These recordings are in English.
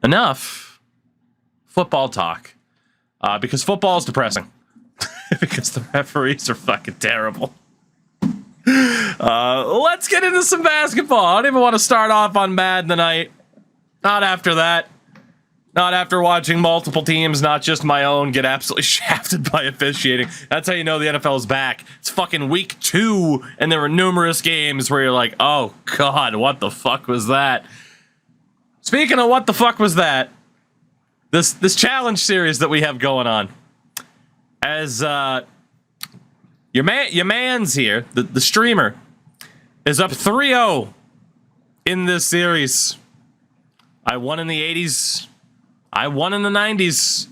enough football talk. Because football is depressing. Because the referees are fucking terrible. Let's get into some basketball. I don't even want to start off on Madden tonight. Not after that. Not after watching multiple teams, not just my own, get absolutely shafted by officiating. That's how you know the NFL is back. It's fucking week 2, and there were numerous games where you're like, oh, God, what the fuck was that? Speaking of what the fuck was that, this challenge series that we have going on, as your man's here, the streamer, is up 3-0 in this series. I won in the 80s. I won in the 90s.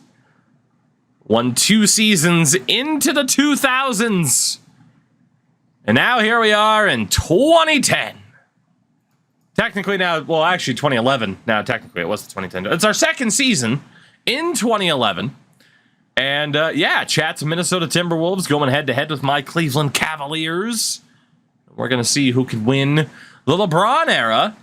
Won 2 seasons into the 2000s. And now here we are in 2010. Technically now, well, actually 2011. Now, technically it was 2010. It's our second season in 2011. And, yeah, chat's Minnesota Timberwolves going head-to-head with my Cleveland Cavaliers. We're going to see who can win the LeBron era.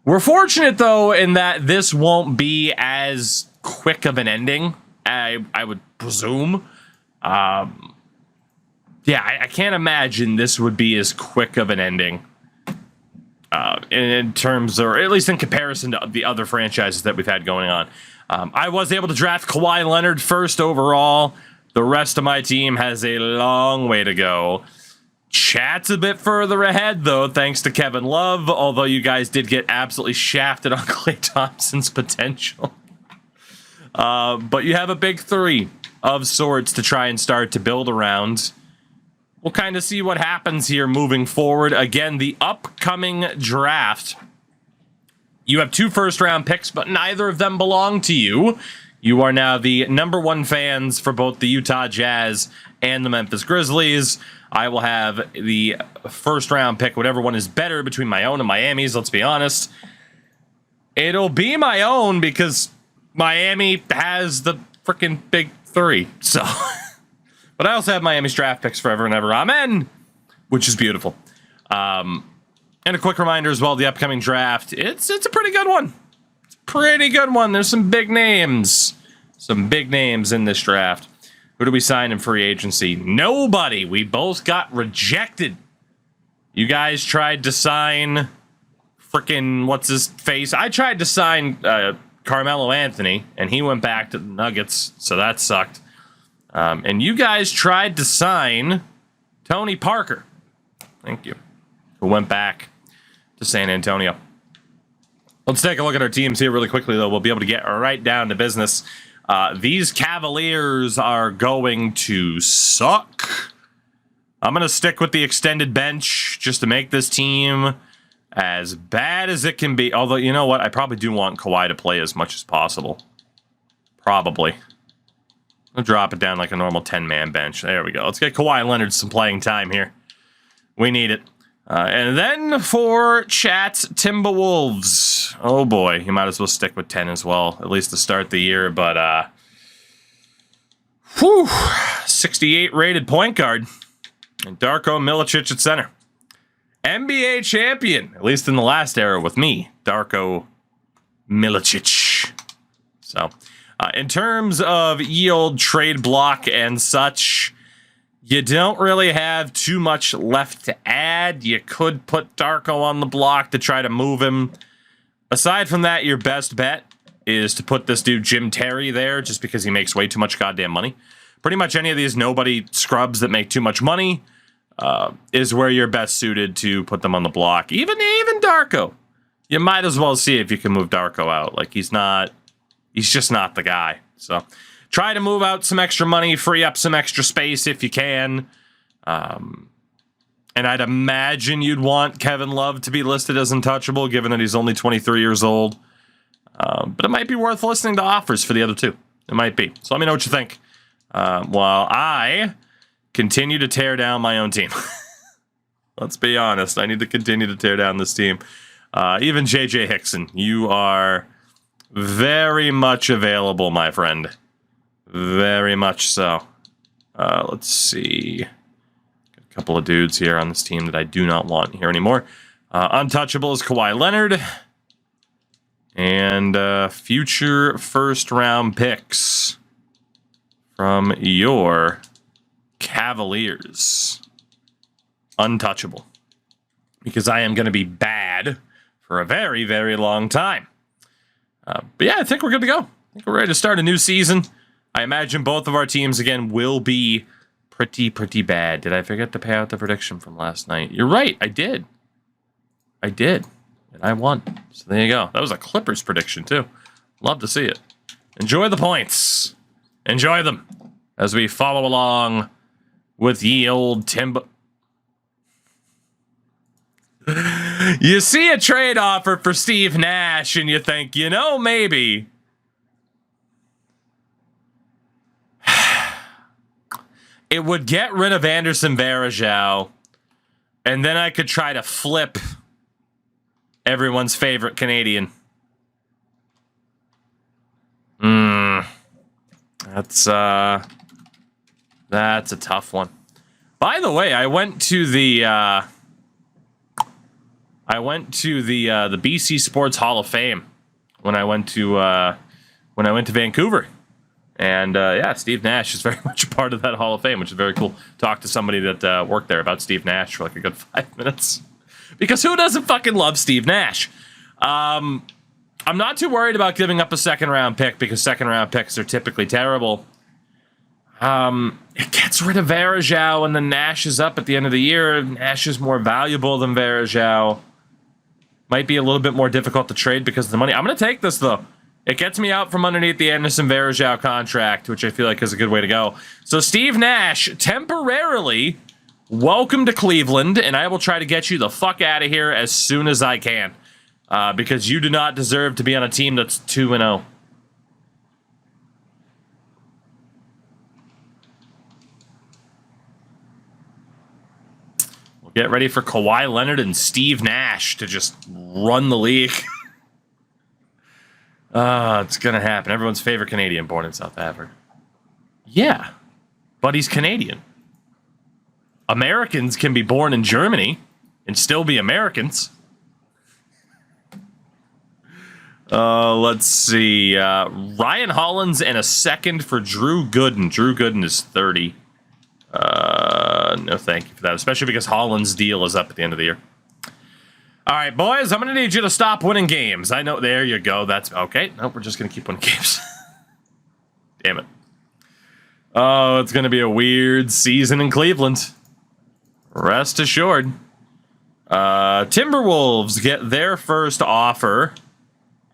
We're fortunate, though, in that this won't be as quick of an ending, I would presume. Yeah, I can't imagine this would be as quick of an ending in terms, or at least in comparison to the other franchises that we've had going on. I was able to draft Kawhi Leonard first overall. The rest of my team has a long way to go. Chat's a bit further ahead, though, thanks to Kevin Love, although you guys did get absolutely shafted on Klay Thompson's potential. But you have a big 3 of sorts to try and start to build around. We'll kind of see what happens here moving forward. Again, the upcoming draft, you have 2 first-round picks, but neither of them belong to you. You are now the #1 fans for both the Utah Jazz and the Memphis Grizzlies. I will have the first-round pick, whatever one is better between my own and Miami's, let's be honest. It'll be my own because Miami has the freaking big 3. So, but I also have Miami's draft picks forever and ever. Amen. Which is beautiful. And a quick reminder as well, the upcoming draft, it's a pretty good one. It's a pretty good one. There's some big names. Some big names in this draft. Who do we sign in free agency? Nobody. We both got rejected. You guys tried to sign frickin' what's his face? I tried to sign Carmelo Anthony, and he went back to the Nuggets, so that sucked. And you guys tried to sign Tony Parker. Thank you. Who went back to San Antonio. Let's take a look at our teams here really quickly, though. We'll be able to get right down to business. These Cavaliers are going to suck. I'm going to stick with the extended bench just to make this team as bad as it can be. Although, you know what? I probably do want Kawhi to play as much as possible. Probably. I'll drop it down like a normal 10-man bench. There we go. Let's get Kawhi Leonard some playing time here. We need it. And then for chat's Timberwolves. Oh boy, you might as well stick with 10 as well, at least to start the year. But, 68 rated point guard. And Darko Milicic at center. NBA champion, at least in the last era with me, Darko Milicic. So, in terms of yield, trade block, and such, you don't really have too much left to add. You could put Darko on the block to try to move him. Aside from that, your best bet is to put this dude Jim Terry there just because he makes way too much goddamn money. Pretty much any of these nobody scrubs that make too much money is where you're best suited to put them on the block. Even Darko. You might as well see if you can move Darko out. Like, he's just not the guy. So try to move out some extra money, free up some extra space if you can. And I'd imagine you'd want Kevin Love to be listed as untouchable, given that he's only 23 years old. But it might be worth listening to offers for the other two. It might be. So let me know what you think. While I continue to tear down my own team. Let's be honest. I need to continue to tear down this team. Even J.J. Hickson, you are very much available, my friend. Very much so. Let's see. Got a couple of dudes here on this team that I do not want here anymore. Untouchable is Kawhi Leonard. And future first-round picks from your Cavaliers. Untouchable. Because I am going to be bad for a very, very long time. But yeah, I think we're good to go. I think we're ready to start a new season. I imagine both of our teams, again, will be pretty bad. Did I forget to pay out the prediction from last night? You're right, I did. And I won. So there you go. That was a Clippers prediction, too. Love to see it. Enjoy the points. Enjoy them as we follow along with ye old Timbo. You see a trade offer for Steve Nash and you think, you know, maybe. It would get rid of Anderson Varejao, and then I could try to flip everyone's favorite Canadian. That's a tough one. By the way, I went to the BC Sports Hall of Fame when I went to Vancouver. And yeah, Steve Nash is very much a part of that Hall of Fame, which is very cool. Talked to somebody that worked there about Steve Nash for like a good 5 minutes. Because who doesn't fucking love Steve Nash? I'm not too worried about giving up a second-round pick because second-round picks are typically terrible. It gets rid of Varejao, and then Nash is up at the end of the year. Nash is more valuable than Varejao. Might be a little bit more difficult to trade because of the money. I'm going to take this, though. It gets me out from underneath the Anderson Varejao contract, which I feel like is a good way to go. So Steve Nash, temporarily, welcome to Cleveland, and I will try to get you the fuck out of here as soon as I can. Because you do not deserve to be on a team that's 2-0. We'll get ready for Kawhi Leonard and Steve Nash to just run the league. It's going to happen. Everyone's favorite Canadian born in South Africa. Yeah, but he's Canadian. Americans can be born in Germany and still be Americans. Let's see. Ryan Hollins and a second for Drew Gooden. Drew Gooden is 30. No thank you for that, especially because Hollins' deal is up at the end of the year. All right, boys, I'm going to need you to stop winning games. I know. There you go. That's okay. Nope, we're just going to keep winning games. Damn it. Oh, it's going to be a weird season in Cleveland. Rest assured. Timberwolves get their first offer.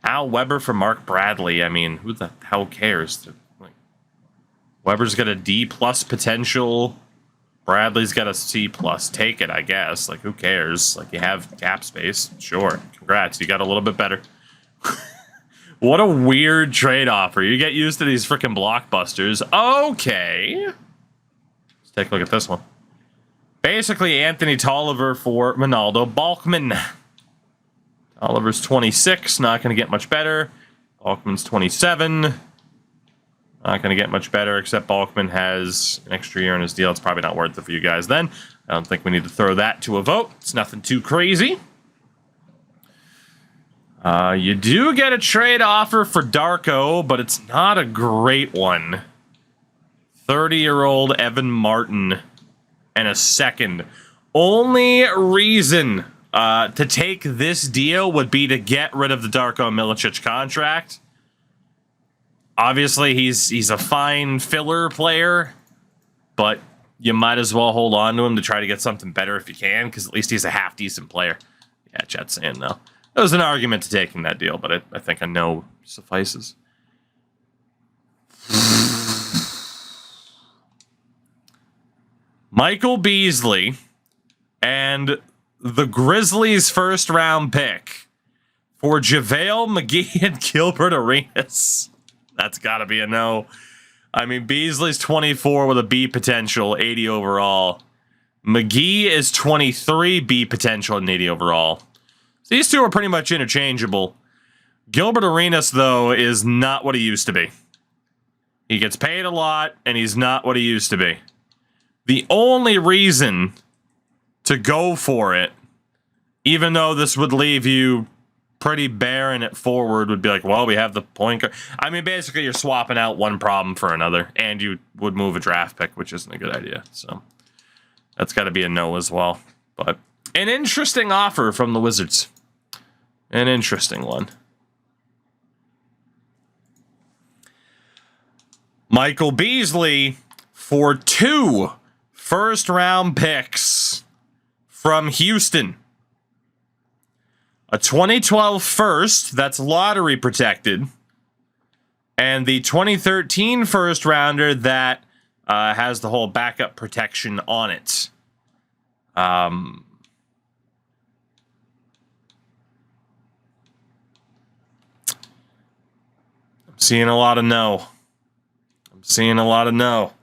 Al Weber for Mark Bradley. I mean, who the hell cares? Like, Weber's got a D+ potential. Bradley's got a C+. Take it, I guess. Like, who cares? Like, you have cap space. Sure. Congrats. You got a little bit better. What a weird trade offer. You get used to these freaking blockbusters. Okay. Let's take a look at this one. Basically, Anthony Tolliver for Ronaldo Balkman. Oliver's 26, not going to get much better. Balkman's 27. Not going to get much better, except Balkman has an extra year in his deal. It's probably not worth it for you guys then. I don't think we need to throw that to a vote. It's nothing too crazy. You do get a trade offer for Darko, but it's not a great one. 30-year-old Evan Martin and a second. Only reason to take this deal would be to get rid of the Darko Milicic contract. Obviously, he's a fine filler player, but you might as well hold on to him to try to get something better if you can, because at least he's a half-decent player. Yeah, Chet's saying no. There was an argument to taking that deal, but I think a no suffices. Michael Beasley and the Grizzlies' first-round pick for JaVale McGee and Gilbert Arenas. That's got to be a no. I mean, Beasley's 24 with a B potential, 80 overall. McGee is 23, B potential, and 80 overall. So these two are pretty much interchangeable. Gilbert Arenas, though, is not what he used to be. He gets paid a lot, and he's not what he used to be. The only reason to go for it, even though this would leave you pretty barren at forward would be like, well, we have the point guard. I mean, basically, you're swapping out one problem for another, and you would move a draft pick, which isn't a good idea. So that's got to be a no as well. But an interesting offer from the Wizards. An interesting one. Michael Beasley for 2 first-round picks from Houston. A 2012 first, that's lottery protected, and the 2013 first rounder that has the whole backup protection on it. I'm seeing a lot of no.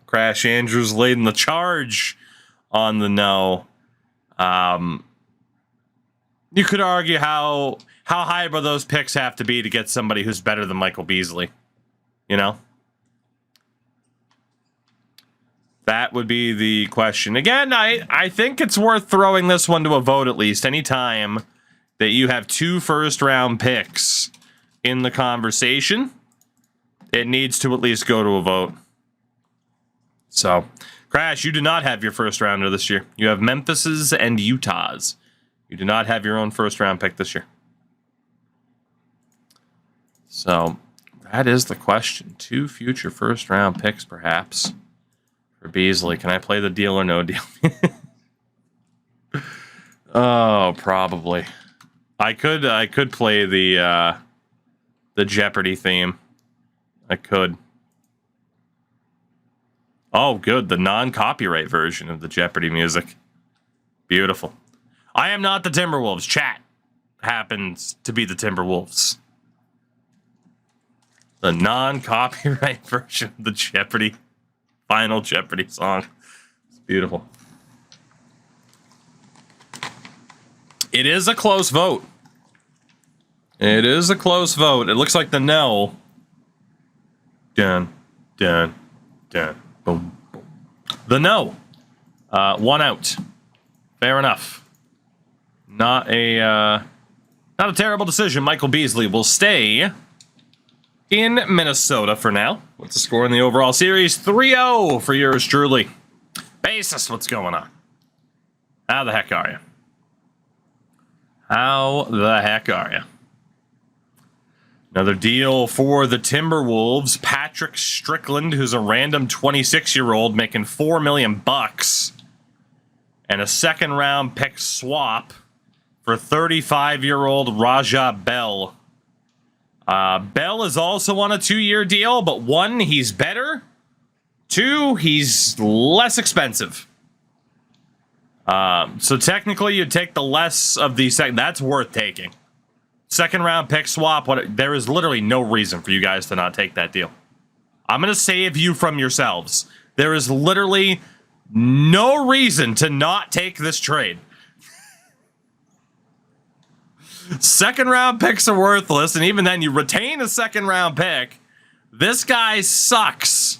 Crash Andrews leading the charge on the no. You could argue how high will those picks have to be to get somebody who's better than Michael Beasley? You know? That would be the question. Again, I think it's worth throwing this one to a vote at least. Anytime that you have 2 first-round picks in the conversation, it needs to at least go to a vote. So, Crash, you do not have your first rounder this year. You have Memphis's and Utah's. You do not have your own first-round pick this year. So, that is the question. 2 future first-round picks, perhaps, for Beasley. Can I play the deal or no deal? Oh, probably. I could play the Jeopardy theme. I could. Oh, good. The non-copyright version of the Jeopardy music. Beautiful. I am not the Timberwolves. Chat happens to be the Timberwolves. The non-copyright version of the Jeopardy. Final Jeopardy song. It's beautiful. It is a close vote. It is a close vote. It looks like the no. Dun, dun, dun. Boom, boom. The no. 1 out. Fair enough. Not a terrible decision. Michael Beasley will stay in Minnesota for now. What's the score in the overall series? 3-0 for yours truly. Basis, what's going on? How the heck are you? How the heck are you? Another deal for the Timberwolves. Patrick Strickland, who's a random 26-year-old making $4 million, and a second-round pick swap for 35-year-old Raja Bell. Bell is also on a 2-year deal, but 1, he's better. 2, he's less expensive. So technically, you take the less of the second. That's worth taking. Second round pick swap. There is literally no reason for you guys to not take that deal. I'm going to save you from yourselves. There is literally no reason to not take this trade. Second round picks are worthless, and even then you retain a second round pick. This guy sucks.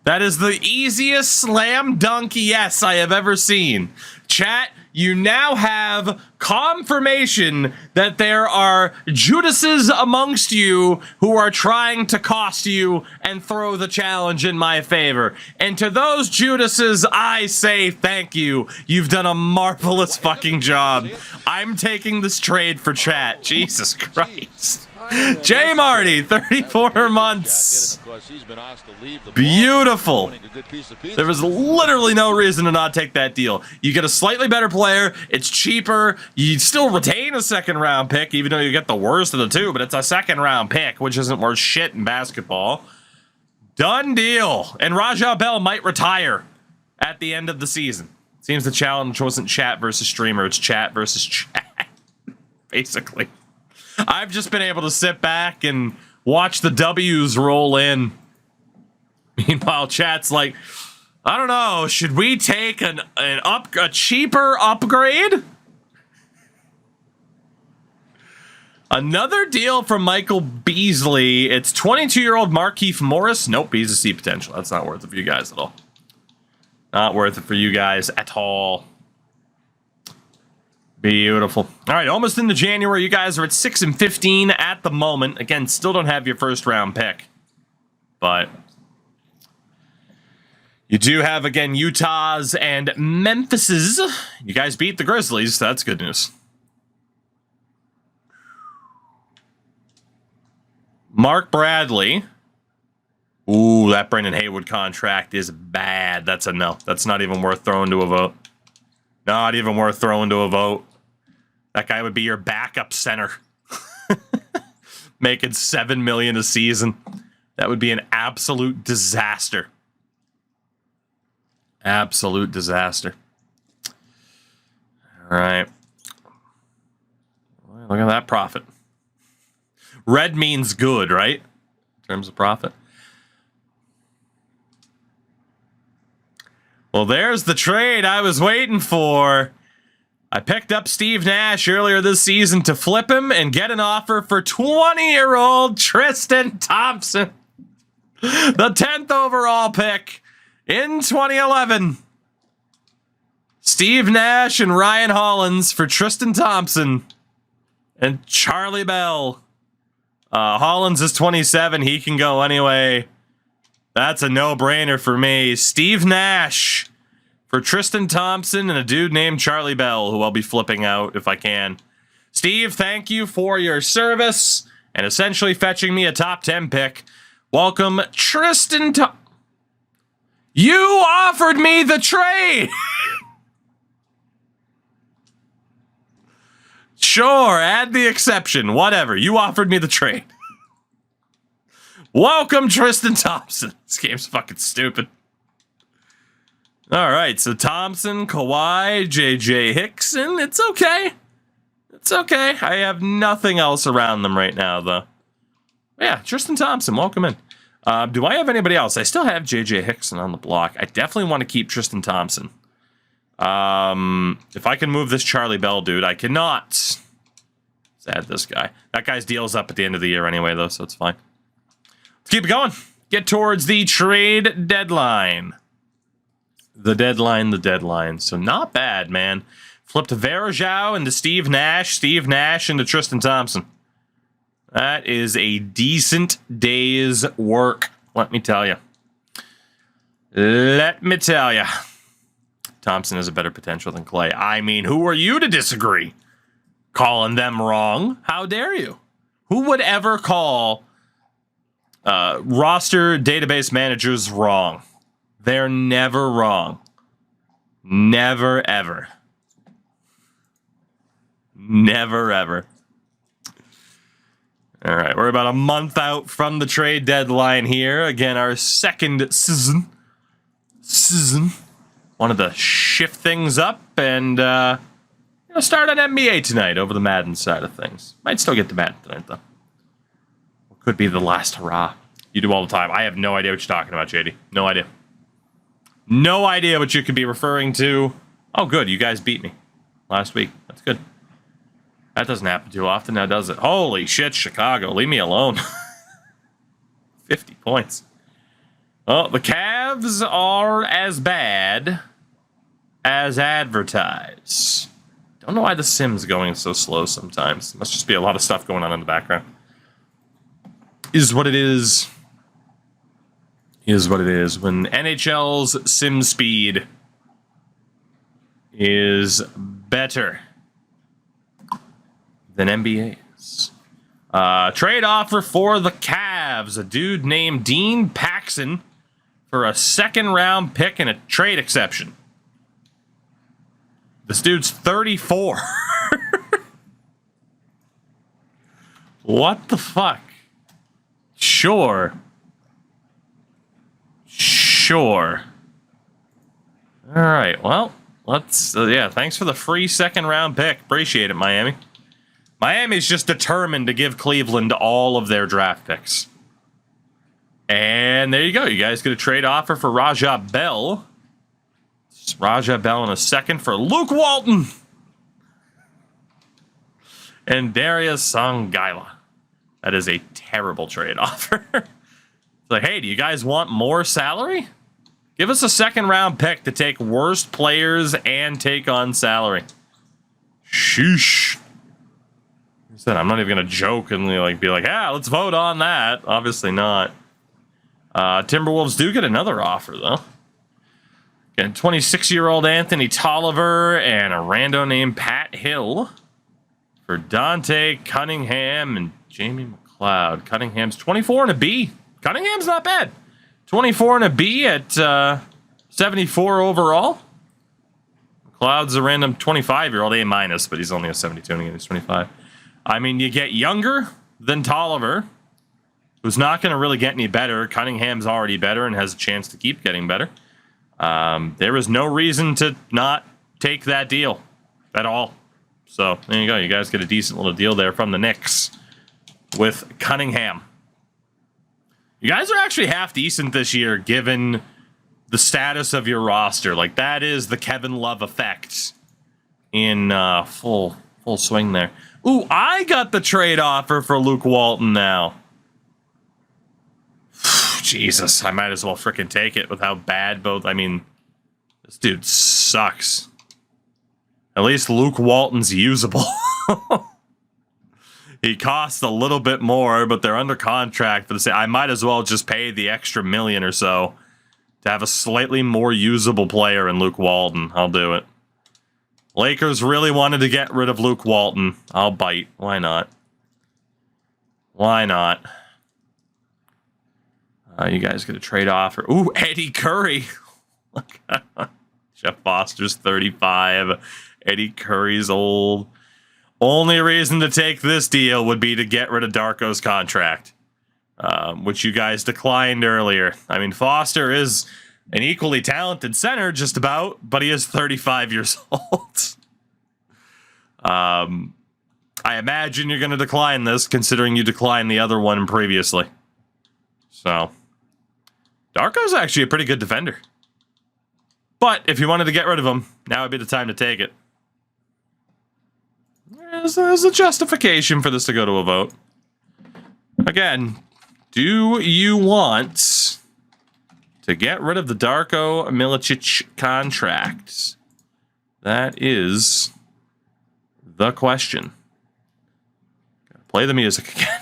That is the easiest slam dunk yes I have ever seen. Chat, you now have confirmation that there are Judases amongst you who are trying to cost you and throw the challenge in my favor. And to those Judases, I say thank you. You've done a marvelous fucking job. I'm taking this trade for chat. Jesus Christ. J. Marty, 34 months. Beautiful. There was literally no reason to not take that deal. You get a slightly better player. It's cheaper. You still retain a second round pick, even though you get the worst of the two, but it's a second round pick, which isn't worth shit in basketball. Done deal. And Raja Bell might retire at the end of the season. Seems the challenge wasn't chat versus streamer. It's chat versus chat, basically. I've just been able to sit back and watch the W's roll in. Meanwhile, chat's like, I don't know, should we take a cheaper upgrade? Another deal from Michael Beasley. It's 22-year-old Markieff Morris. Nope, he's a C potential. That's not worth it for you guys at all. Not worth it for you guys at all. Beautiful. All right, almost into January. You guys are at 6-15 at the moment. Again, still don't have your first round pick. But you do have, again, Utah's and Memphis's. You guys beat the Grizzlies. So that's good news. Mark Bradley. Ooh, that Brendan Haywood contract is bad. That's a no. That's not even worth throwing to a vote. Not even worth throwing to a vote. That guy would be your backup center. Making $7 million a season. That would be an absolute disaster. Absolute disaster. All right. Look at that profit. Red means good, right? In terms of profit. Well, there's the trade I was waiting for. I picked up Steve Nash earlier this season to flip him and get an offer for 20-year-old Tristan Thompson. The 10th overall pick in 2011. Steve Nash and Ryan Hollins for Tristan Thompson and Charlie Bell. Hollins is 27. He can go anyway. That's a no-brainer for me. Steve Nash for Tristan Thompson and a dude named Charlie Bell, who I'll be flipping out if I can. Steve, thank you for your service and essentially fetching me a top 10 pick. Welcome, Tristan Thompson. You offered me the trade! Sure, add the exception. Whatever. You offered me the trade. Welcome, Tristan Thompson. This game's fucking stupid. All right, so Thompson, Kawhi, J.J. Hickson. It's okay. It's okay. I have nothing else around them right now, though. Yeah, Tristan Thompson, welcome in. Do I have anybody else? I still have J.J. Hickson on the block. I definitely want to keep Tristan Thompson. If I can move this Charlie Bell dude, I cannot. Let's add this guy. That guy's deal's up at the end of the year anyway, though, so it's fine. Let's keep it going. Get towards the trade deadline. The deadline. So not bad, man. Flipped Varejao into Steve Nash into Tristan Thompson. That is a decent day's work, let me tell you. Thompson has a better potential than Clay. I mean, who are you to disagree? Calling them wrong? How dare you? Who would ever call roster database managers wrong? They're never wrong. Never, ever. Never, ever. All right, we're about a month out from the trade deadline here. Again, our second season. Wanted to shift things up and start on NBA tonight over the Madden side of things. Might still get to Madden tonight, though. Could be the last hurrah. You do all the time. I have no idea what you're talking about, JD. No idea. No idea what you could be referring to. Oh, good. You guys beat me last week. That's good. That doesn't happen too often now, does it? Holy shit, Chicago. Leave me alone. 50 points. Well, the Cavs are as bad as advertised. Don't know why the sim's going so slow sometimes. Must just be a lot of stuff going on in the background. Is what it is. Is what it is. When NHL's sim speed is better than NBA's. Trade offer for the Cavs. A dude named Dean Paxson for a second-round pick and a trade exception. This dude's 34. What the fuck? Sure. All right, well, let's... thanks for the free second-round pick. Appreciate it, Miami. Miami's just determined to give Cleveland all of their draft picks. And there you go. You guys get a trade offer for Raja Bell. It's Raja Bell in a second for Luke Walton. And Darius Songaila. That is a terrible trade offer. It's like, hey, do you guys want more salary? Give us a second-round pick to take worst players and take on salary. Sheesh. I said, I'm not even going to joke and be like, let's vote on that. Obviously not. Timberwolves do get another offer, though. Again, 26-year-old Anthony Tolliver and a rando named Pat Hill for Dante Cunningham and Jamie McLeod. Cunningham's 24 and a B. Cunningham's not bad. 24 and a B at 74 overall. McLeod's a random 25-year-old A-, but he's only a 72 and he's 25. I mean, you get younger than Tolliver, who's not going to really get any better. Cunningham's already better and has a chance to keep getting better. There is no reason to not take that deal at all. So there you go. You guys get a decent little deal there from the Knicks with Cunningham. You guys are actually half decent this year, given the status of your roster. Like, that is the Kevin Love effect in full swing there. Ooh, I got the trade offer for Luke Walton now. Jesus, I might as well freaking take it with how bad both... I mean, this dude sucks. At least Luke Walton's usable. He costs a little bit more, but they're under contract for the same. I might as well just pay the extra $1 million or so to have a slightly more usable player in Luke Walton. I'll do it. Lakers really wanted to get rid of Luke Walton. I'll bite. Why not? Why not? You guys get a trade offer. Ooh, Eddie Curry. Jeff Foster's 35. Eddie Curry's old. Only reason to take this deal would be to get rid of Darko's contract, which you guys declined earlier. I mean, Foster is an equally talented center, just about, but he is 35 years old. I imagine you're going to decline this, considering you declined the other one previously. So, Darko's actually a pretty good defender. But if you wanted to get rid of him, now would be the time to take it. There's a justification for this to go to a vote. Again, do you want to get rid of the Darko Milicic contract? That is the question. Gotta play the music again.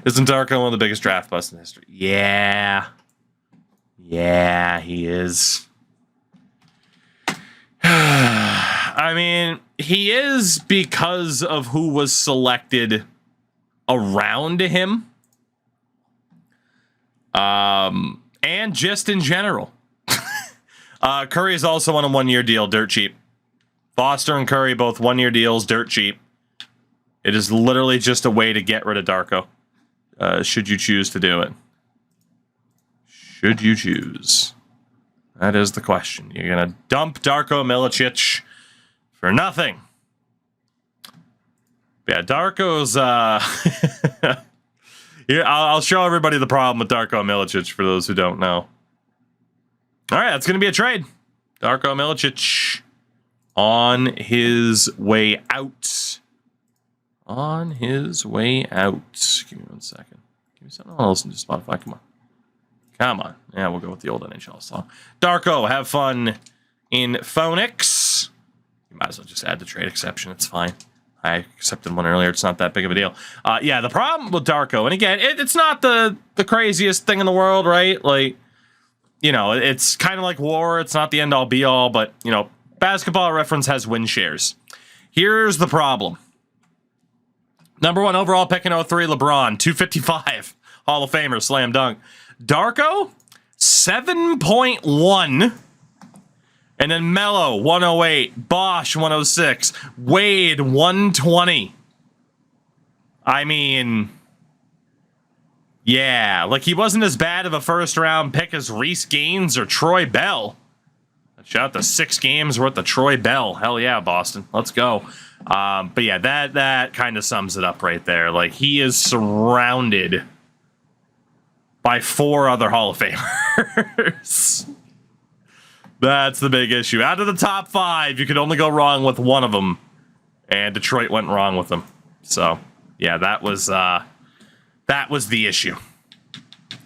Isn't Darko one of the biggest draft busts in history? Yeah. Yeah, he is. I mean, he is because of who was selected around him. And just in general. Curry is also on a one-year deal, dirt cheap. Foster and Curry, both one-year deals, dirt cheap. It is literally just a way to get rid of Darko. Should you choose to do it? Should you choose? That is the question. You're going to dump Darko Milicic for nothing. Yeah, Darko's... Here, I'll show everybody the problem with Darko Milicic for those who don't know. All right, that's going to be a trade. Darko Milicic on his way out. On his way out. Give me 1 second. Give me something. I'll listen to Spotify. Come on. Come on. Yeah, we'll go with the old NHL song. Darko, have fun in Phoenix. You might as well just add the trade exception. It's fine. I accepted one earlier. It's not that big of a deal. Yeah, the problem with Darko, and again, it's not the craziest thing in the world, right? Like, you know, it's kind of like war. It's not the end-all, be-all, but, you know, Basketball Reference has win shares. Here's the problem. Number 1 overall pick in 03, LeBron, 255. Hall of Famer, slam dunk. Darko, 7.1. And then Melo, 108. Bosch, 106. Wade, 120. I mean, yeah. Like, he wasn't as bad of a first-round pick as Reese Gaines or Troy Bell. Shout out to 6 games worth of Troy Bell. Hell yeah, Boston. Let's go. But yeah, that kind of sums it up right there. Like, he is surrounded by 4 other Hall of Famers. That's the big issue. Out of the top 5, you could only go wrong with one of them, and Detroit went wrong with them. So, yeah, that was the issue.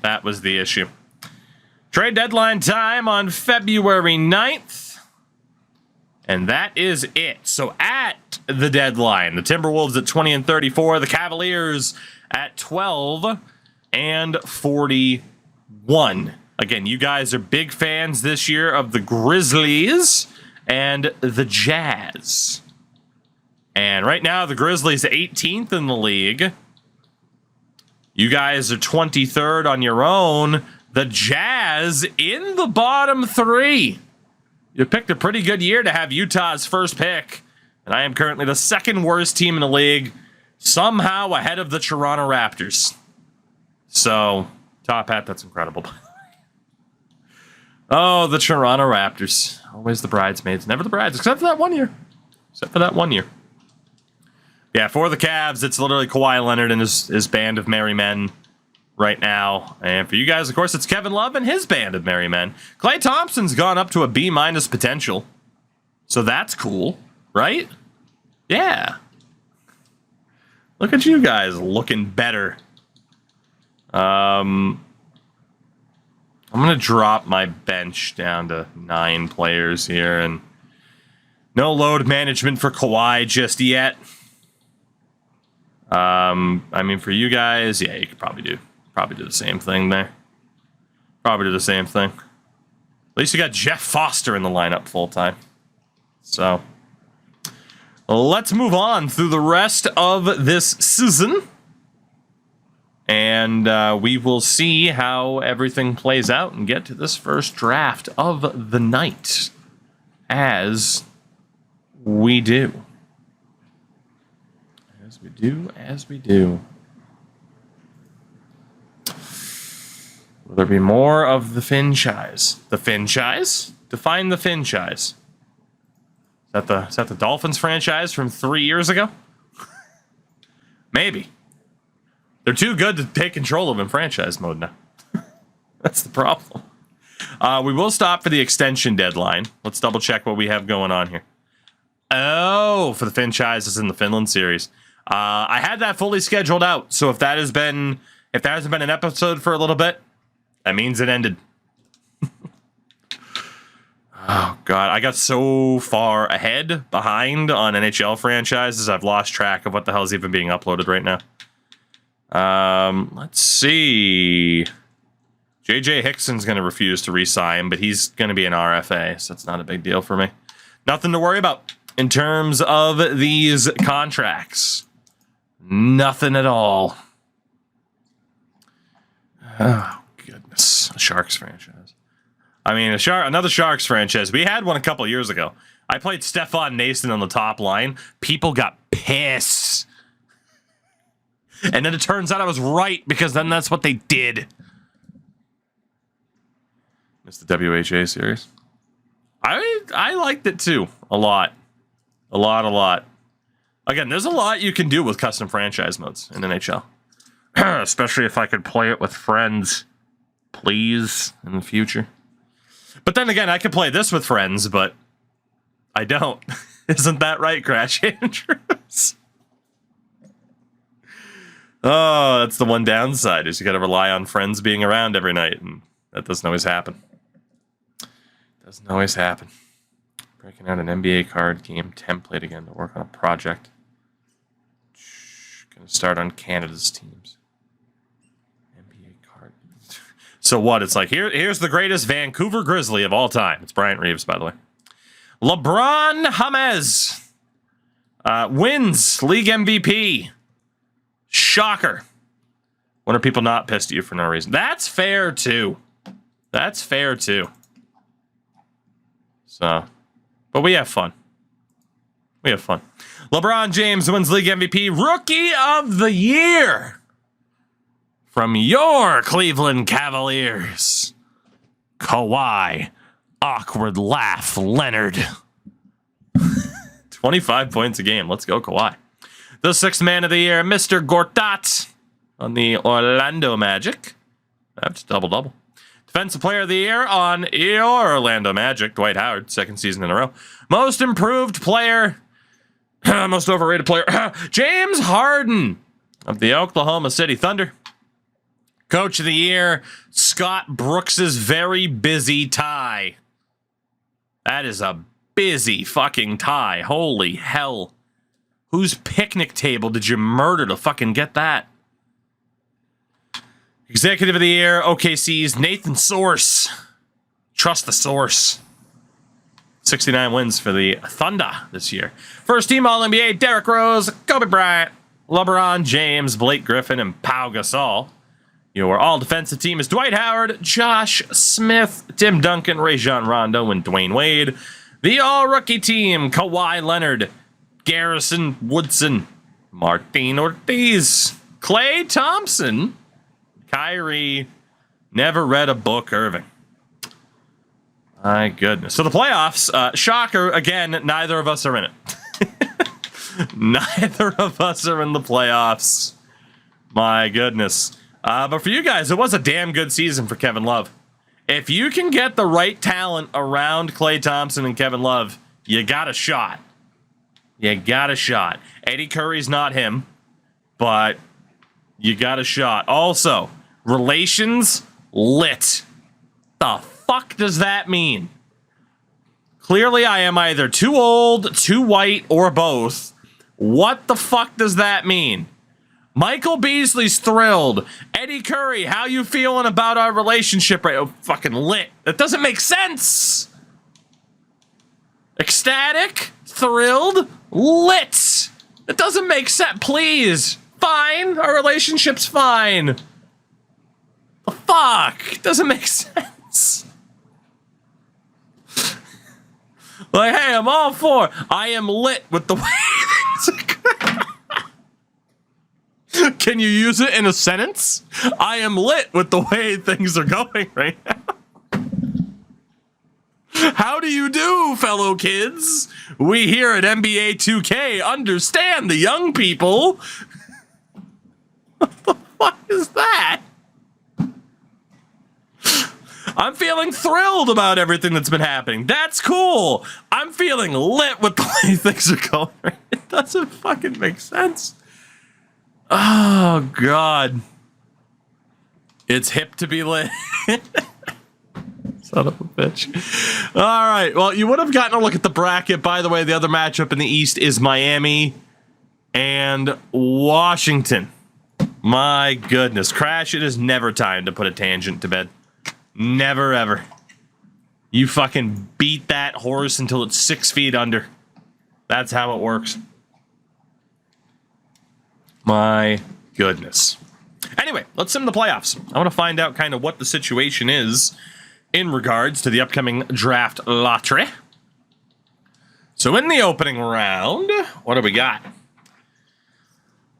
That was the issue. Trade deadline time on February 9th. And that is it. So at the deadline, the Timberwolves at 20-34, the Cavaliers at 12-41. Again, you guys are big fans this year of the Grizzlies and the Jazz. And right now, the Grizzlies are 18th in the league. You guys are 23rd on your own. The Jazz in the bottom three. You picked a pretty good year to have Utah's first pick. And I am currently the second worst team in the league, somehow ahead of the Toronto Raptors. So, top hat, that's incredible. Oh, the Toronto Raptors. Always the bridesmaids. Never the brides, except for that 1 year. Yeah, for the Cavs, it's literally Kawhi Leonard and his band of merry men right now. And for you guys, of course, it's Kevin Love and his band of merry men. Klay Thompson's gone up to a B- potential. So that's cool, right? Yeah. Look at you guys looking better. I'm going to drop my bench down to 9 players here. And no load management for Kawhi just yet. I mean, for you guys, yeah, you could probably do the same thing there. Probably do the same thing. At least you got Jeff Foster in the lineup full time. So let's move on through the rest of this season. And we will see how everything plays out and get to this first draft of the night. As we do. As we do. Will there be more of the Finchis? The Finchis? Define the Finchis. Is that the Dolphins franchise from 3 years ago? Maybe. They're too good to take control of in franchise mode now. That's the problem. We will stop for the extension deadline. Let's double check what we have going on here. Oh, for the Finchis is in the Finland series. I had that fully scheduled out, so if that hasn't been an episode for a little bit, that means it ended. Oh god, I got so far behind on NHL franchises, I've lost track of what the hell is even being uploaded right now. Let's see. JJ Hickson's going to refuse to re-sign, but he's going to be an RFA, so it's not a big deal for me. Nothing to worry about in terms of these contracts. Nothing at all. Oh, goodness. A Sharks franchise. I mean, another Sharks franchise. We had one a couple years ago. I played Stefan Nason on the top line. People got pissed. And then it turns out I was right, because then that's what they did. Missed the WHA series. I liked it too. A lot. Again, there's a lot you can do with custom franchise modes in NHL. Especially if I could play it with friends, please, in the future. But then again, I could play this with friends, but I don't. Isn't that right, Crash Andrews? Oh, that's the one downside, is you gotta rely on friends being around every night, and that doesn't always happen. Breaking out an NBA card game template again to work on a project. Gonna start on Canada's teams. NBA card. So what? It's like, here's the greatest Vancouver Grizzly of all time. It's Bryant Reeves, by the way. LeBron James wins league MVP. Shocker. When are people not pissed at you for no reason? That's fair too. So, but we have fun. LeBron James wins league MVP, Rookie of the Year from your Cleveland Cavaliers. Kawhi, awkward laugh, Leonard. 25 points a game. Let's go, Kawhi. The sixth man of the year, Mr. Gortat on the Orlando Magic. That's double-double. Defensive player of the year on your Orlando Magic, Dwight Howard, second season in a row. Most improved player, most overrated player, James Harden of the Oklahoma City Thunder. Coach of the year, Scott Brooks's very busy tie. That is a busy fucking tie. Holy hell. Whose picnic table did you murder to fucking get that? Executive of the Year, OKC's Nathan Source. Trust the source. 69 wins for the Thunder this year. First team All-NBA, Derrick Rose, Kobe Bryant, LeBron James, Blake Griffin, and Pau Gasol. Your all-defensive team is Dwight Howard, Josh Smith, Tim Duncan, Rajon Rondo, and Dwayne Wade. The all-rookie team, Kawhi Leonard, Garrison Woodson, Martin Ortiz, Klay Thompson, Kyrie, never read a book, Irving. My goodness. So the playoffs, shocker, again, neither of us are in it. Neither of us are in the playoffs. My goodness. But for you guys, it was a damn good season for Kevin Love. If you can get the right talent around Klay Thompson and Kevin Love, you got a shot. You got a shot. Eddie Curry's not him, but you got a shot. Also, relations lit. The fuck does that mean? Clearly, I am either too old, too white, or both. What the fuck does that mean? Michael Beasley's thrilled. Eddie Curry, how you feeling about our relationship right now? Oh, fucking lit. That doesn't make sense. Ecstatic, thrilled, lit. It doesn't make sense. Please. Fine. Our relationship's fine. The fuck? It doesn't make sense. Like, hey, I'm all for. I am lit with the way things are going. Can you use it in a sentence? I am lit with the way things are going right now. How do you do, fellow kids? We here at NBA 2K understand the young people. What the fuck is that? I'm feeling thrilled about everything that's been happening. That's cool. I'm feeling lit with the way things are going. It doesn't fucking make sense. Oh, God. It's hip to be lit. Son of a bitch. All right. Well, you would have gotten a look at the bracket. By the way, the other matchup in the East is Miami and Washington. My goodness. Crash, it is never time to put a tangent to bed. Never, ever. You fucking beat that horse until it's 6 feet under. That's how it works. My goodness. Anyway, let's sim the playoffs. I want to find out kind of what the situation is in regards to the upcoming draft lottery. So in the opening round, what do we got?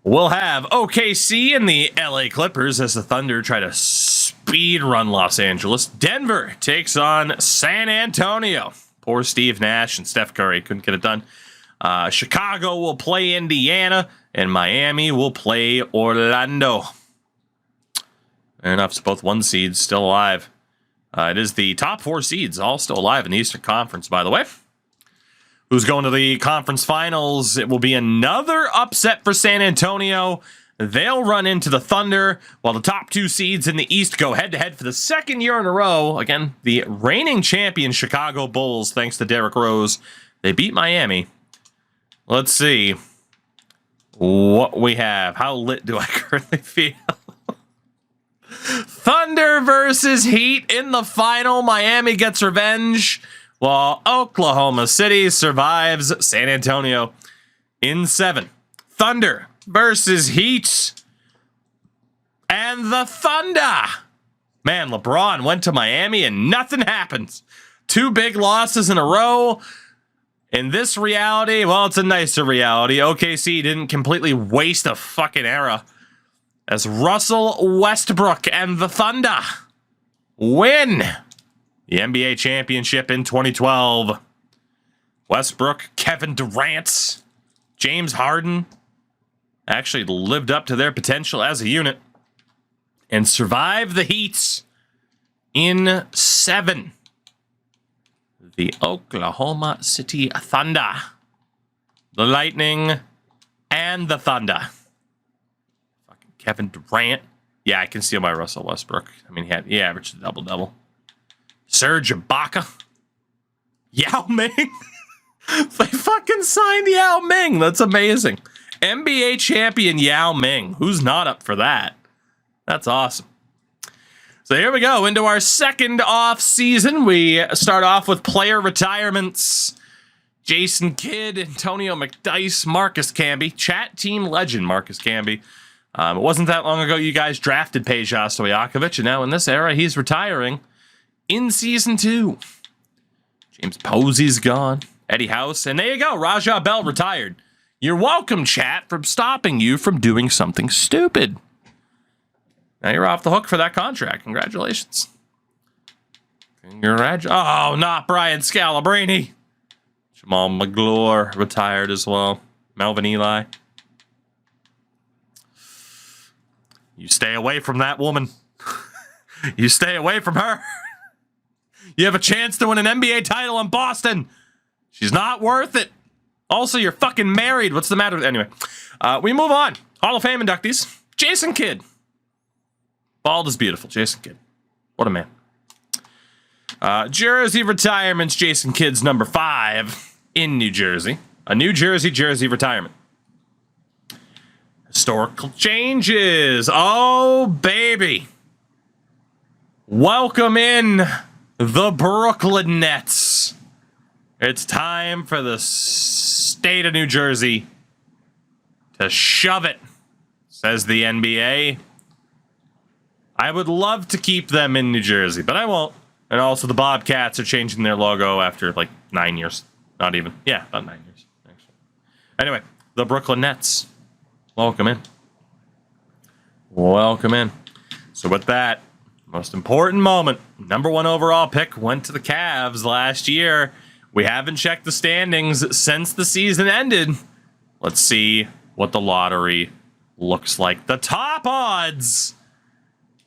We'll have OKC and the LA Clippers as the Thunder try to speed run Los Angeles. Denver takes on San Antonio. Poor Steve Nash and Steph Curry couldn't get it done. Chicago will play Indiana, and Miami will play Orlando. Fair enough, it's both one seeds still alive. It is the top 4 seeds, all still alive in the Eastern Conference, by the way. Who's going to the conference finals? It will be another upset for San Antonio. They'll run into the Thunder, while the top 2 seeds in the East go head-to-head for the second year in a row. Again, the reigning champion Chicago Bulls, thanks to Derrick Rose. They beat Miami. Let's see what we have. How lit do I currently feel? Thunder versus Heat in the final. Miami gets revenge, while Oklahoma City survives San Antonio in 7. Thunder versus Heat. And the Thunder. Man, LeBron went to Miami and nothing happened. 2 big losses in a row. In this reality, well, it's a nicer reality. OKC didn't completely waste a fucking era, as Russell Westbrook and the Thunder win the NBA championship in 2012. Westbrook, Kevin Durant, James Harden actually lived up to their potential as a unit and survived the Heat in 7. The Oklahoma City Thunder, the Lightning, and the Thunder. Fucking Kevin Durant. Yeah, I can steal my Russell Westbrook. I mean, he averaged a double-double. Serge Ibaka. Yao Ming. They fucking signed Yao Ming. That's amazing. NBA champion Yao Ming. Who's not up for that? That's awesome. So here we go into our second off season. We start off with player retirements. Jason Kidd, Antonio McDyess, Marcus Camby, chat team legend Marcus Camby. It wasn't that long ago you guys drafted Peja Stojakovic, and now in this era he's retiring in season 2. James Posey's gone. Eddie House, and there you go. Raja Bell retired. You're welcome, chat, for stopping you from doing something stupid. Now you're off the hook for that contract. Congratulations. Oh, not Brian Scalabrine. Jamal McGlure retired as well. Melvin Ely. You stay away from that woman. You stay away from her. You have a chance to win an NBA title in Boston. She's not worth it. Also, you're fucking married. What's the matter with... Anyway, we move on. Hall of Fame inductees. Jason Kidd. Bald is beautiful. Jason Kidd. What a man. Jersey retirements. Jason Kidd's number 5 in New Jersey. A New Jersey jersey retirement. Historical changes. Oh, baby. Welcome in the Brooklyn Nets. It's time for the state of New Jersey to shove it, says the NBA. I would love to keep them in New Jersey, but I won't. And also the Bobcats are changing their logo after like 9 years. Not even. Yeah, about 9 years, actually. Anyway, the Brooklyn Nets. Welcome in. Welcome in. So with that, most important moment, number 1 overall pick went to the Cavs last year. We haven't checked the standings since the season ended. Let's see what the lottery looks like. The top odds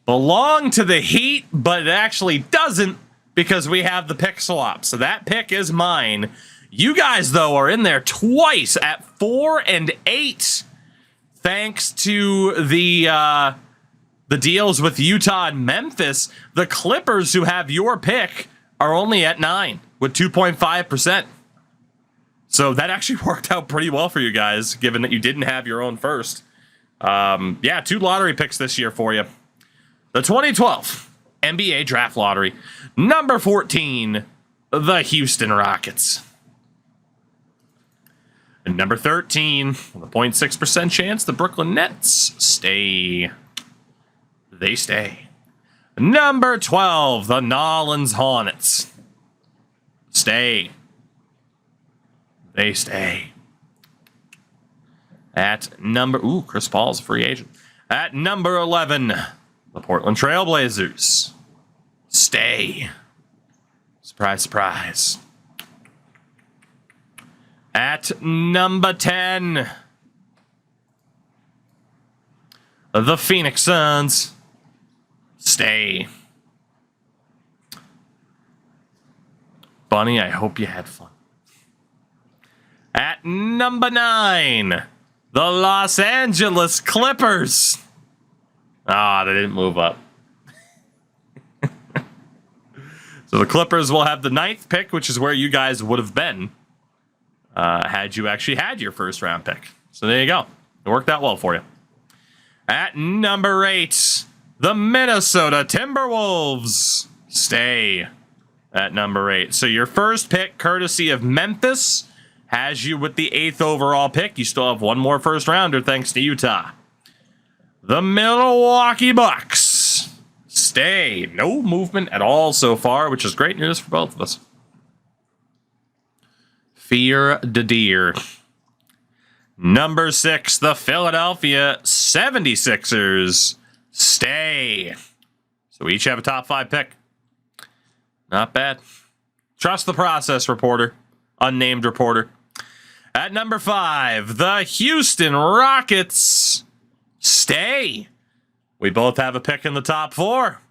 belong to the Heat, but it actually doesn't because we have the pick swap. So that pick is mine. You guys, though, are in there twice at 4 and 8. Thanks to the deals with Utah and Memphis. The Clippers, who have your pick, are only at 9 with 2.5%. So that actually worked out pretty well for you guys, given that you didn't have your own first. Yeah, 2 lottery picks this year for you. The 2012 NBA Draft Lottery. Number 14, the Houston Rockets. And number 13, with a 0.6% chance, the Brooklyn Nets stay. They stay. Number 12, the Nolans Hornets. Stay. They stay. At number... Ooh, Chris Paul's a free agent. At number 11, the Portland Trailblazers. Stay. Surprise, surprise. At number 10, the Phoenix Suns. Stay. Bunny, I hope you had fun. At number 9, the Los Angeles Clippers. Ah, they didn't move up. So the Clippers will have the 9th pick, which is where you guys would have been had you actually had your first round pick. So there you go. It worked out well for you. At number 8, the Minnesota Timberwolves. Stay at number 8. So your first pick, courtesy of Memphis, has you with the 8th overall pick. You still have one more first rounder thanks to Utah. The Milwaukee Bucks. Stay. No movement at all so far, which is great news for both of us. Fear the deer. Number 6, the Philadelphia 76ers. Stay. So we each have a top 5 pick. Not bad. Trust the process, reporter. Unnamed reporter. At number 5, the Houston Rockets. Stay. We both have a pick in the top 4.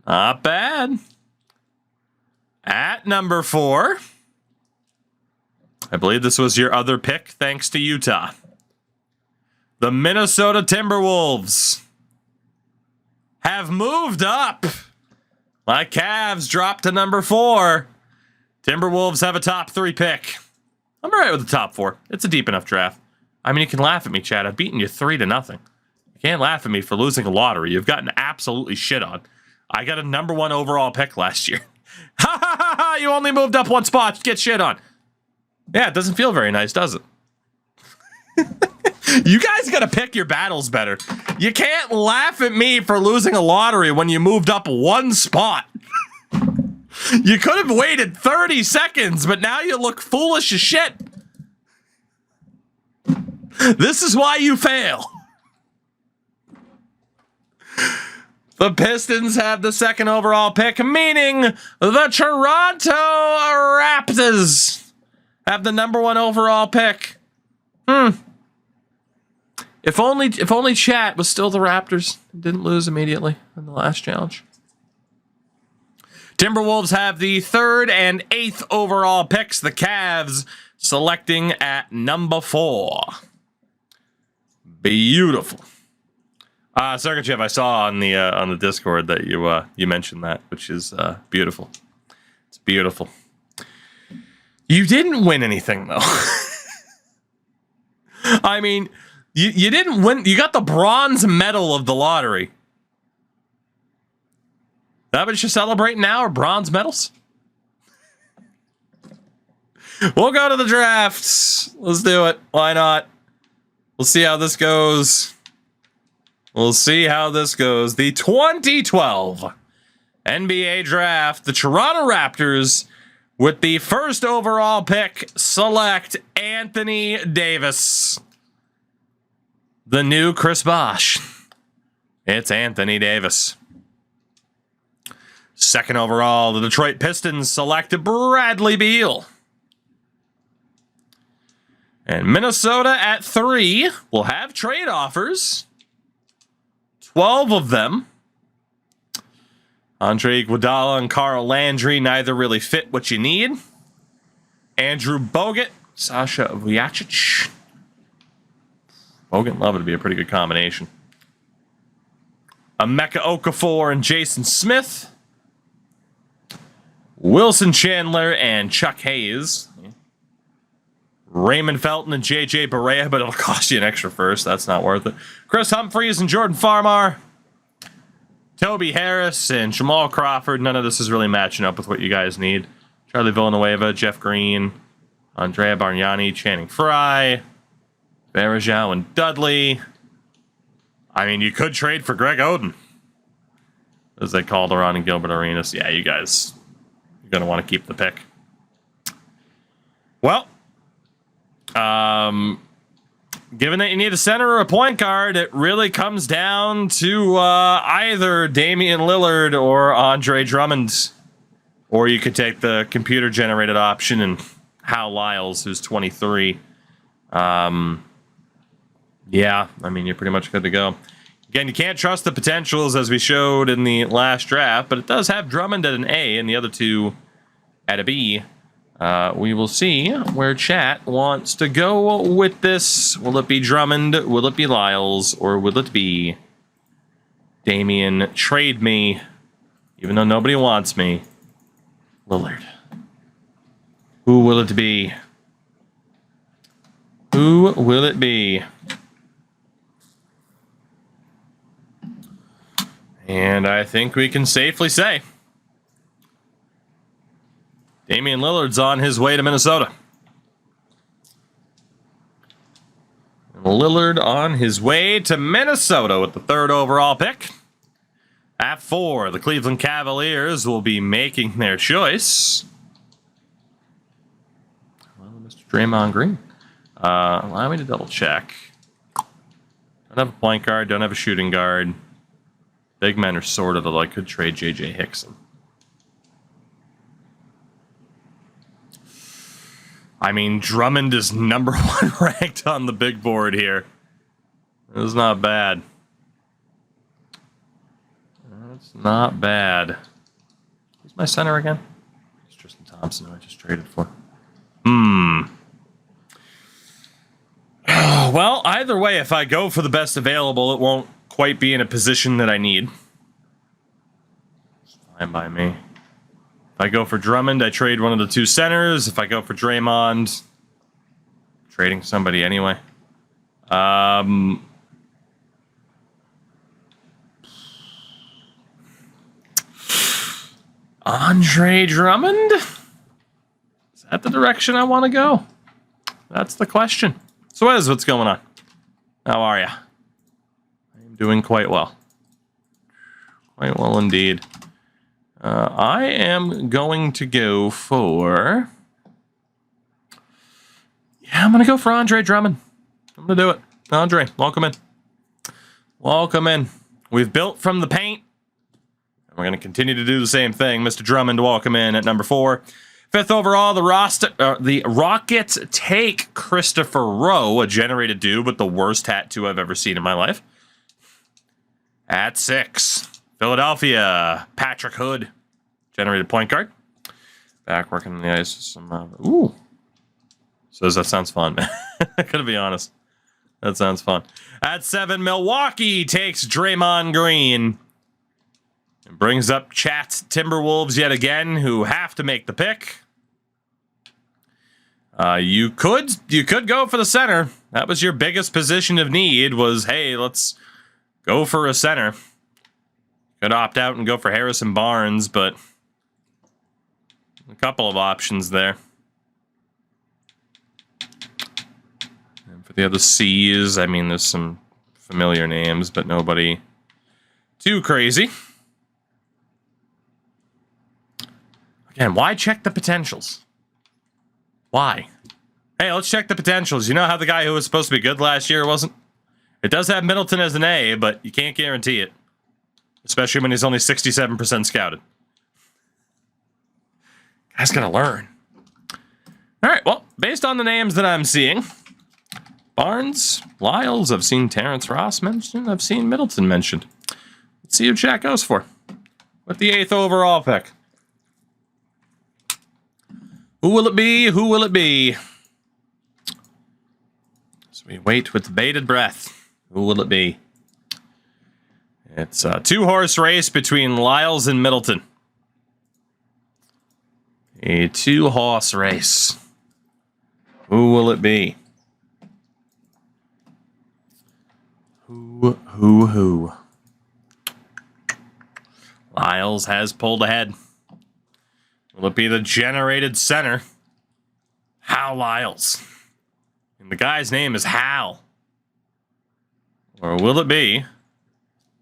Not bad. At number 4, I believe this was your other pick, thanks to Utah. The Minnesota Timberwolves have moved up. My Cavs dropped to number 4. Timberwolves have a top 3 pick. I'm all right with the top 4. It's a deep enough draft. I mean, you can laugh at me, Chad. I've beaten you 3-0. You can't laugh at me for losing a lottery. You've gotten absolutely shit on. I got a number 1 overall pick last year. Ha ha ha ha! You only moved up 1 spot. Get shit on. Yeah, it doesn't feel very nice, does it? You guys gotta pick your battles better. You can't laugh at me for losing a lottery when you moved up 1 spot. You could have waited 30 seconds, but now you look foolish as shit. This is why you fail. The Pistons have the 2nd overall pick, meaning the Toronto Raptors have the number 1 overall pick. If only chat was still the Raptors and didn't lose immediately in the last challenge. Timberwolves have the 3rd and 8th overall picks. The Cavs selecting at number 4. Beautiful. Sergachev, I saw on the Discord that you mentioned that, which is beautiful. It's beautiful. You didn't win anything though. I mean, you didn't win. You got the bronze medal of the lottery. That what you're celebrating now, or bronze medals? We'll go to the drafts. Let's do it. Why not? We'll see how this goes. We'll see how this goes. The 2012 NBA draft. The Toronto Raptors, with the 1st overall pick, select Anthony Davis. The new Chris Bosh. It's Anthony Davis. 2nd overall, the Detroit Pistons select Bradley Beal. And Minnesota at 3 will have trade offers. 12 of them. Andre Iguodala and Carl Landry neither really fit what you need. Andrew Bogut, Sasha Vujacic. Bogut and Love would be a pretty good combination. Emeka Okafor and Jason Smith. Wilson Chandler and Chuck Hayes. Raymond Felton and JJ Barea, but it'll cost you an extra first. That's not worth it. Chris Humphries and Jordan Farmar. Toby Harris and Jamal Crawford. None of this is really matching up with what you guys need. Charlie Villanueva, Jeff Green, Andrea Bargnani, Channing Frye, Barajao and Dudley. I mean, you could trade for Greg Oden, as they called Ron and Gilbert Arenas. Yeah, you guys, you're going to want to keep the pick. Well, given that you need a center or a point guard, it really comes down to either Damian Lillard or Andre Drummond. Or you could take the computer-generated option and Hal Lyles, who's 23. Yeah, I mean, you're pretty much good to go. Again, you can't trust the potentials as we showed in the last draft, but it does have Drummond at an A and the other two at a B. We will see where chat wants to go with this. Will it be Drummond? Will it be Lyles? Or will it be Damian? Trade me, even though nobody wants me. Lillard. Who will it be? Who will it be? And I think we can safely say Damian Lillard's on his way to Minnesota. Lillard on his way to Minnesota with the 3rd overall pick. At 4, the Cleveland Cavaliers will be making their choice. Well, Mr. Draymond Green. Allow me to double check. Don't have a point guard, don't have a shooting guard. Big men are sorted, although I could trade J.J. Hickson. I mean, Drummond is number 1 ranked on the big board here. It's not bad. That's not bad. Who's my center again? It's Tristan Thompson, who I just traded for. Well, either way, if I go for the best available, it won't quite be in a position that I need. It's fine by me. If I go for Drummond, I trade one of the two centers. If I go for Draymond, trading somebody anyway. Andre Drummond? Is that the direction I want to go? That's the question. So, Wes, what's going on? How are you? I'm doing quite well. Quite well indeed. I am going to go for... Yeah, I'm going to go for Andre Drummond. I'm going to do it. Andre, welcome in. Welcome in. We've built from the paint. And we're going to continue to do the same thing. Mr. Drummond, welcome in at number 4. 5th overall, the Rockets take Christopher Rowe, a generated dude with the worst tattoo I've ever seen in my life. At 6. Philadelphia, Patrick Hood, generated point guard. Back working on the ice with some... ooh. Says that sounds fun, man. I gotta be honest. That sounds fun. At 7, Milwaukee takes Draymond Green. And brings up Chat's Timberwolves yet again, who have to make the pick. You could go for the center. That was your biggest position of need was, hey, let's go for a center. Could opt out and go for Harrison Barnes, but a couple of options there. And for the other C's, I mean, there's some familiar names, but nobody too crazy. Again, why check the potentials? Why? Hey, let's check the potentials. You know how the guy who was supposed to be good last year wasn't? It does have Middleton as an A, but you can't guarantee it. Especially when he's only 67% scouted. Guy's gonna learn. All right, well, based on the names that I'm seeing, Barnes, Lyles, I've seen Terrence Ross mentioned, I've seen Middleton mentioned. Let's see who chat goes for. With the 8th overall pick. Who will it be? Who will it be? So we wait with bated breath. Who will it be? It's a 2-horse race between Lyles and Middleton. A 2-horse race. Who will it be? Who? Lyles has pulled ahead. Will it be the generated center? Hal Lyles. And the guy's name is Hal. Or will it be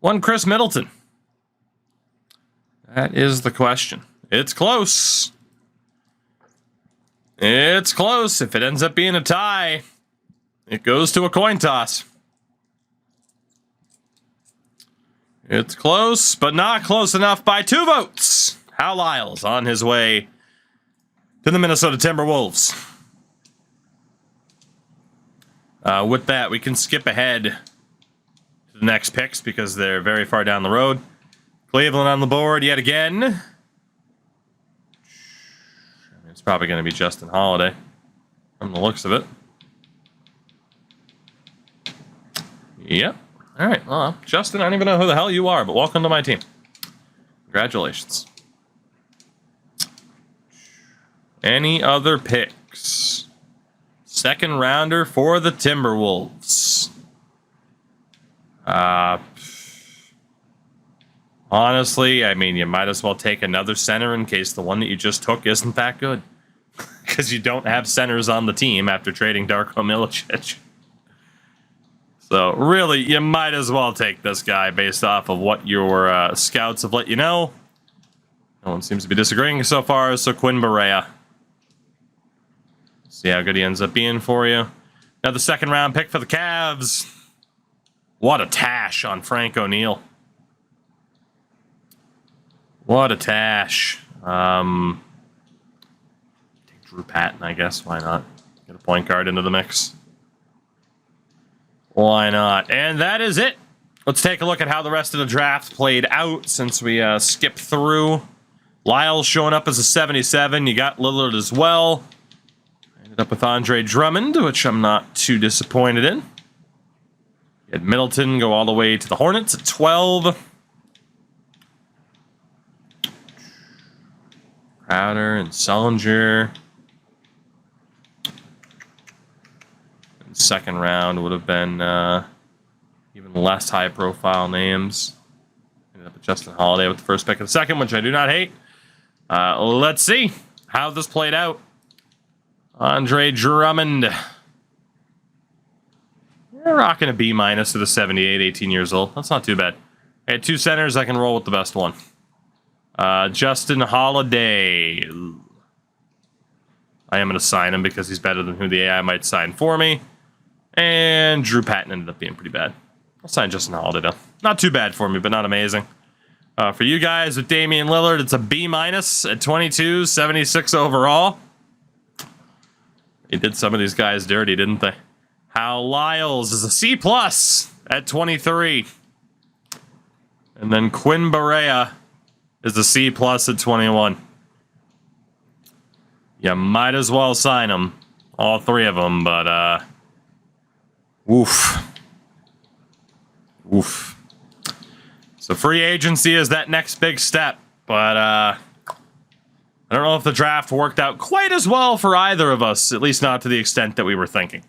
one Chris Middleton? That is the question. It's close. It's close. If it ends up being a tie, it goes to a coin toss. It's close, but not close enough by 2 votes. Hal Lyles on his way to the Minnesota Timberwolves. With that, we can skip ahead to the next picks because they're very far down the road. Cleveland on the board yet again. I mean, it's probably going to be Justin Holiday from the looks of it. Yep. All right. Well, Justin, I don't even know who the hell you are, but welcome to my team. Congratulations. Any other picks? Second rounder for the Timberwolves. Honestly, I mean, you might as well take another center in case the one that you just took isn't that good. Because you don't have centers on the team after trading Darko Milicic. So, really, you might as well take this guy based off of what your scouts have let you know. No one seems to be disagreeing so far, so Quinn Barea. See how good he ends up being for you. Now the 2nd round pick for the Cavs. What a tash on Frank O'Neal. What a tash. Take Drew Patton, I guess. Why not? Get a point guard into the mix. Why not? And that is it. Let's take a look at how the rest of the draft played out since we skipped through. Lyles showing up as a 77. You got Lillard as well. Ended up with Andre Drummond, which I'm not too disappointed in. You had Middleton go all the way to the Hornets at 12. Crowder and Sullinger. And second round would have been even less high-profile names. Ended up with Justin Holiday with the first pick of the second, which I do not hate. Let's see how this played out. Andre Drummond. We're rocking a B- to the 78, 18 years old. That's not too bad. I had two centers. I can roll with the best one. Justin Holiday. I am going to sign him because he's better than who the AI might sign for me. And Drew Patton ended up being pretty bad. I'll sign Justin Holiday though. Not too bad for me, but not amazing. For you guys with Damian Lillard, it's a B- at 22, 76 overall. They did some of these guys dirty, didn't they? Hal Lyles is a C+ at 23. And then Quinn Barea is a C+ at 21. You might as well sign them. All three of them, but, oof. Oof. So free agency is that next big step, but, I don't know if the draft worked out quite as well for either of us, at least not to the extent that we were thinking.